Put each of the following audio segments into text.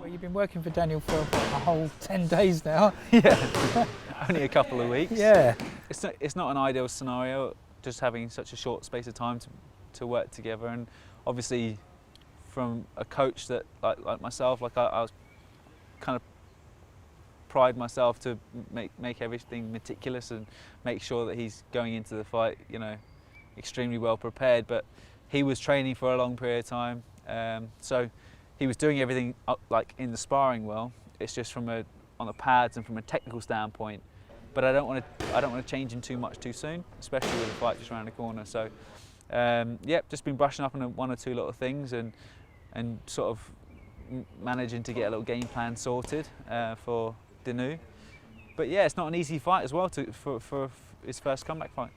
Well, you've been working for Daniel for a whole 10 days now. Yeah, only a couple of weeks. Yeah. It's not an ideal scenario, just having such a short space of time to work together, and obviously from a coach that like myself, I was kind of pride myself to make everything meticulous and make sure that he's going into the fight, extremely well prepared. But he was training for a long period of time, so he was doing everything like in the sparring well. It's just on the pads and from a technical standpoint. But I don't want to change him too much too soon, especially with the fight just around the corner. So just been brushing up on one or two little things and sort of managing to get a little game plan sorted for Danu. But yeah, it's not an easy fight as well for his first comeback fight.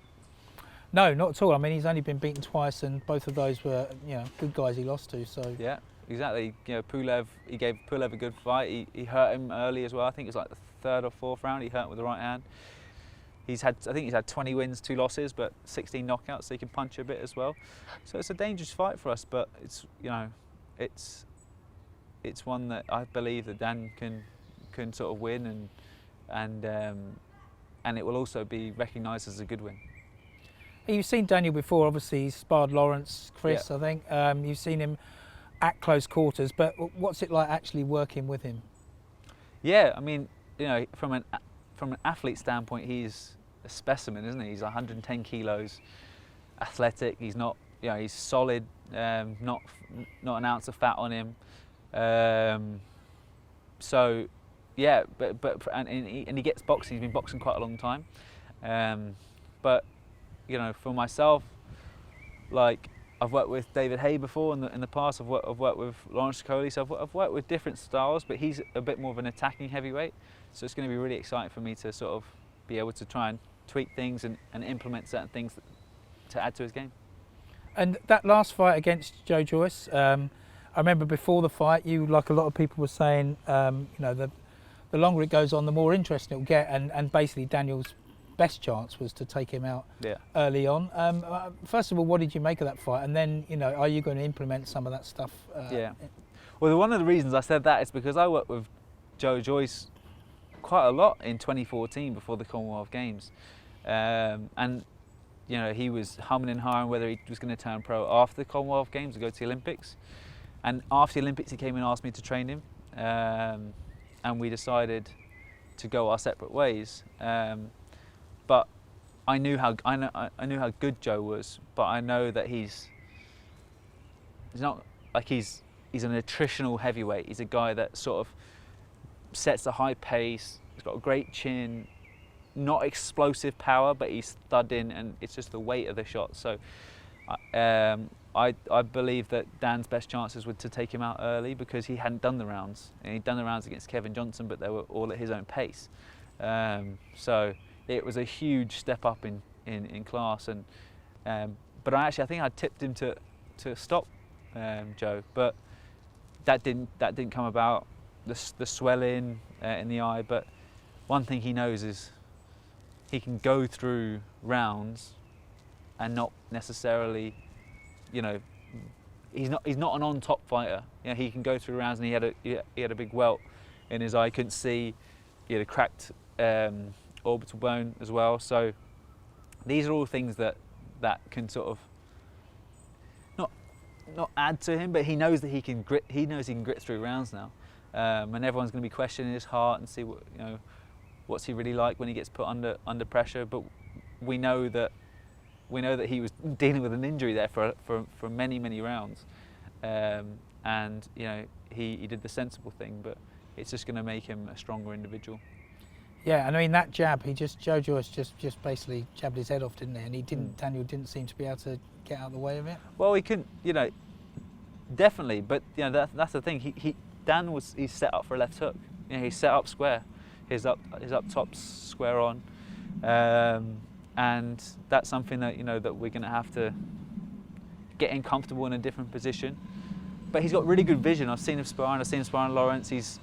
No, not at all. I mean, he's only been beaten twice, and both of those were good guys he lost to. So yeah, exactly. Pulev, he gave Pulev a good fight. He hurt him early as well. I think it was like the third or fourth round. He hurt him with the right hand. I think he's had 20 wins, 2 losses, but 16 knockouts, so he can punch a bit as well. So it's a dangerous fight for us, but it's one that I believe that Dan can sort of win, and it will also be recognised as a good win. You've seen Daniel before. Obviously, he's sparred Lawrence, Chris. Yeah. I think you've seen him at close quarters. But what's it like actually working with him? Yeah, I mean, from an athlete standpoint, he's a specimen, isn't he? He's 110 kilos, athletic. He's not, he's solid. Not an ounce of fat on him. So, yeah, and he gets boxing. He's been boxing quite a long time. But for myself, like I've worked with David Hay before in the past. I've worked with Lawrence Coley, so I've worked with different styles. But he's a bit more of an attacking heavyweight, so it's going to be really exciting for me to sort of be able to try and tweak things and implement certain things to add to his game. And that last fight against Joyce, I remember before the fight, you, like a lot of people, were saying, the longer it goes on, the more interesting it will get, and basically Daniel's best chance was to take him out early on. First of all, what did you make of that fight? And then, are you going to implement some of that stuff? Well, one of the reasons I said that is because I worked with Joyce quite a lot in 2014 before the Commonwealth Games. And he was humming and hawing whether he was going to turn pro after the Commonwealth Games or go to the Olympics. And after the Olympics, he came and asked me to train him. And we decided to go our separate ways. But I knew how good Joe was, but I know that he's not like he's an attritional heavyweight. He's a guy that sort of sets a high pace. He's got a great chin, not explosive power, but he's thudding, and it's just the weight of the shot. So I believe that Dan's best chances were to take him out early because he hadn't done the rounds. And he'd done the rounds against Kevin Johnson, but they were all at his own pace. So it was a huge step up in class, and but I think I tipped him to stop Joe, but that didn't come about. The swelling in the eye, but one thing he knows is he can go through rounds and not necessarily, he's not an on-top fighter. He can go through rounds, and he had a big welt in his eye. He couldn't see. He had a cracked orbital bone as well. So these are all things that can sort of not add to him, but he knows that he can grit. He knows he can grit through rounds now, and everyone's going to be questioning his heart and see what's he really like when he gets put under pressure. But we know that he was dealing with an injury there for many rounds, and he did the sensible thing, but it's just going to make him a stronger individual. Yeah, and I mean that jab, Joe Joyce just basically jabbed his head off, didn't he? And he didn't. Daniel didn't seem to be able to get out of the way of it. Well, he couldn't, definitely. But that's the thing. He's set up for a left hook. He's set up square. His up top's square on, and that's something that that we're going to have to get him comfortable in a different position. But he's got really good vision. I've seen him sparring. I've seen him sparring Lawrence. He's,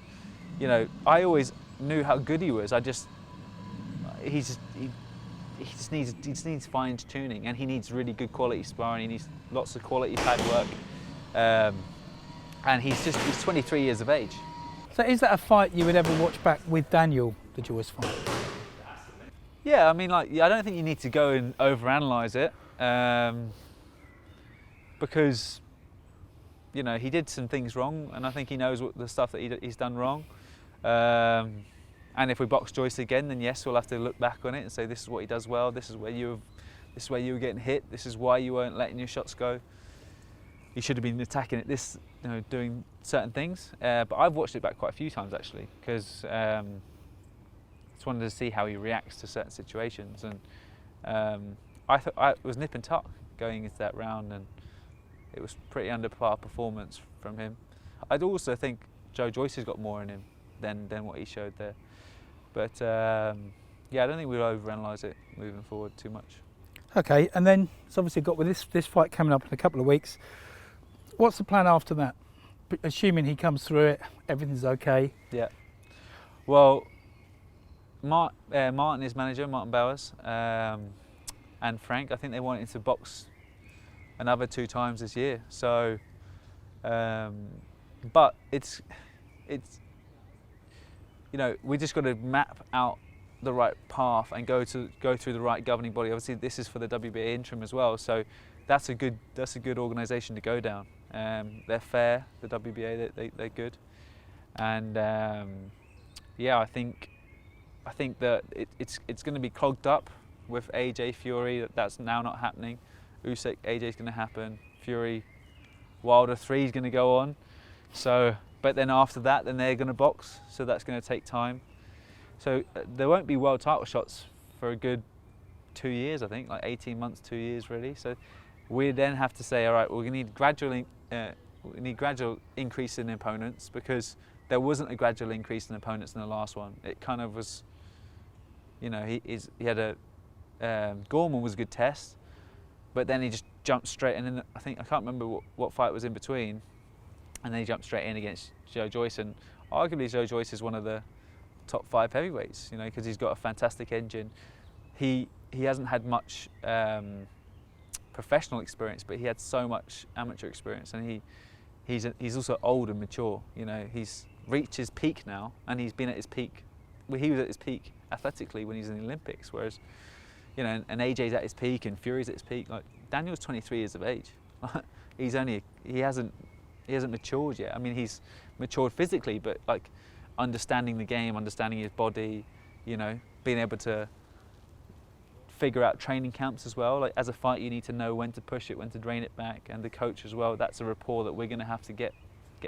I always knew how good he was. He just needs fine tuning, and he needs really good quality sparring. He needs lots of quality pad work, and he's 23 years of age. So is that a fight you would ever watch back with Daniel, the Joyce fight? Yeah, I mean, like, I don't think you need to go and overanalyze it, because, you know, he did some things wrong, and I think he knows what the stuff that he's done wrong. And if we box Joyce again, then yes, we'll have to look back on it and say this is what he does well. This is where you were getting hit. This is why you weren't letting your shots go. You should have been attacking it. You know, doing certain things. But I've watched it back quite a few times actually, because just wanted to see how he reacts to certain situations. And I thought it was nip and tuck going into that round, and it was pretty under par performance from him. I'd also think Joyce has got more in him than what he showed there. But yeah, I don't think we'll overanalyze it moving forward too much. Okay, and then it's obviously got with this fight coming up in a couple of weeks. What's the plan after that? Assuming he comes through it, everything's okay. Yeah. Well, Martin, his manager, Martin Bowers, and Frank, I think they wanted to box another 2 times this year. So, but it's you know, we just got to map out the right path and go through the right governing body. Obviously, this is for the WBA interim as well, so that's a good organisation to go down. They're fair, the WBA, they're good, and yeah, I think that it's going to be clogged up with AJ Fury. That's now not happening. Usyk AJ is going to happen. Fury Wilder 3 is going to go on. So, but then after that, then they're going to box. So that's going to take time. So there won't be world title shots for a good 2 years, I think, like 18 months, 2 years really. So we then have to say, all right, well, we need gradual increase in opponents, because there wasn't a gradual increase in opponents in the last one. It kind of was, you know, he had a Gorman was a good test, but then he just jumped straight in. I can't remember what fight was in between, and then he jumped straight in against Joe Joyce, and arguably Joe Joyce is one of the top 5 heavyweights, you know, because he's got a fantastic engine. He hasn't had much professional experience, but he had so much amateur experience, and he's also old and mature. You know, he's reached his peak now, and he's been at his peak. Well, he was at his peak athletically when he was in the Olympics, whereas, you know, and AJ's at his peak and Fury's at his peak. Like, Daniel's 23 years of age. He hasn't matured yet. I mean, he's matured physically, but like understanding the game, understanding his body, you know, being able to figure out training camps as well. Like, as a fighter, you need to know when to push it, when to drain it back, and the coach as well. That's a rapport that we're going to have to get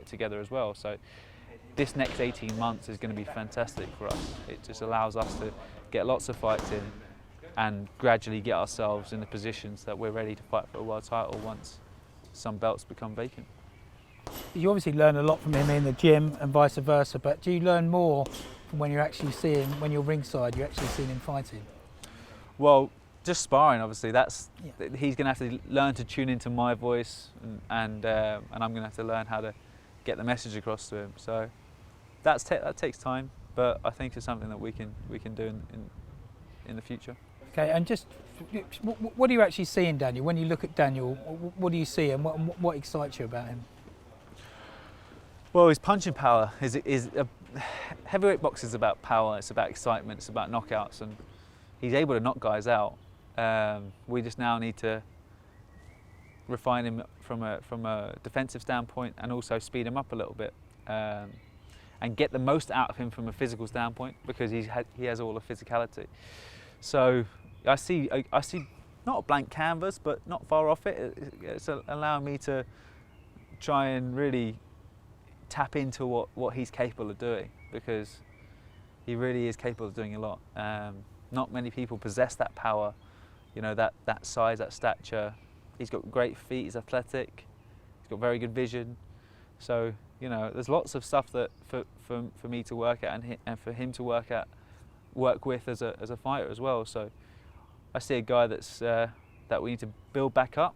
together as well. So this next 18 months is going to be fantastic for us. It just allows us to get lots of fights in and gradually get ourselves in the positions that we're ready to fight for a world title once some belts become vacant. You obviously learn a lot from him in the gym and vice versa, but do you learn more from when you're actually seeing, when you're ringside, you're actually seeing him fighting? Well, just sparring, obviously, he's going to have to learn to tune into my voice, and I'm going to have to learn how to get the message across to him. So that takes time, but I think it's something that we can do in the future. Okay, and just what do you actually see in Daniel? When you look at Daniel, what do you see, and what excites you about him? Well, his punching power heavyweight boxing is about power. It's about excitement. It's about knockouts, and he's able to knock guys out. We just now need to refine him from a defensive standpoint, and also speed him up a little bit, and get the most out of him from a physical standpoint, because he has all the physicality. So I see not a blank canvas, but not far off it. It's allowing me to try and really tap into what he's capable of doing, because he really is capable of doing a lot. Not many people possess that power, you know, that size, that stature. He's got great feet, he's athletic, he's got very good vision. So, you know, there's lots of stuff that for me to work at, and for him to work with as a fighter as well. So I see a guy that's that we need to build back up,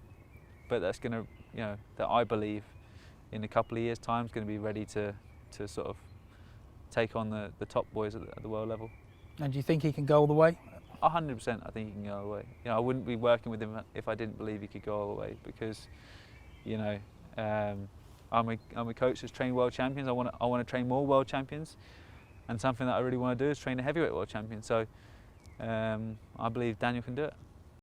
but that's going to, you know, that I believe in a couple of years' time is going to be ready to sort of take on the top boys at the world level. And do you think he can go all the way? 100%, I think he can go all the way. You know, I wouldn't be working with him if I didn't believe he could go all the way, because, you know, I'm a coach that's trained world champions. I want to train more world champions, and something that I really want to do is train a heavyweight world champion. So I believe Daniel can do it.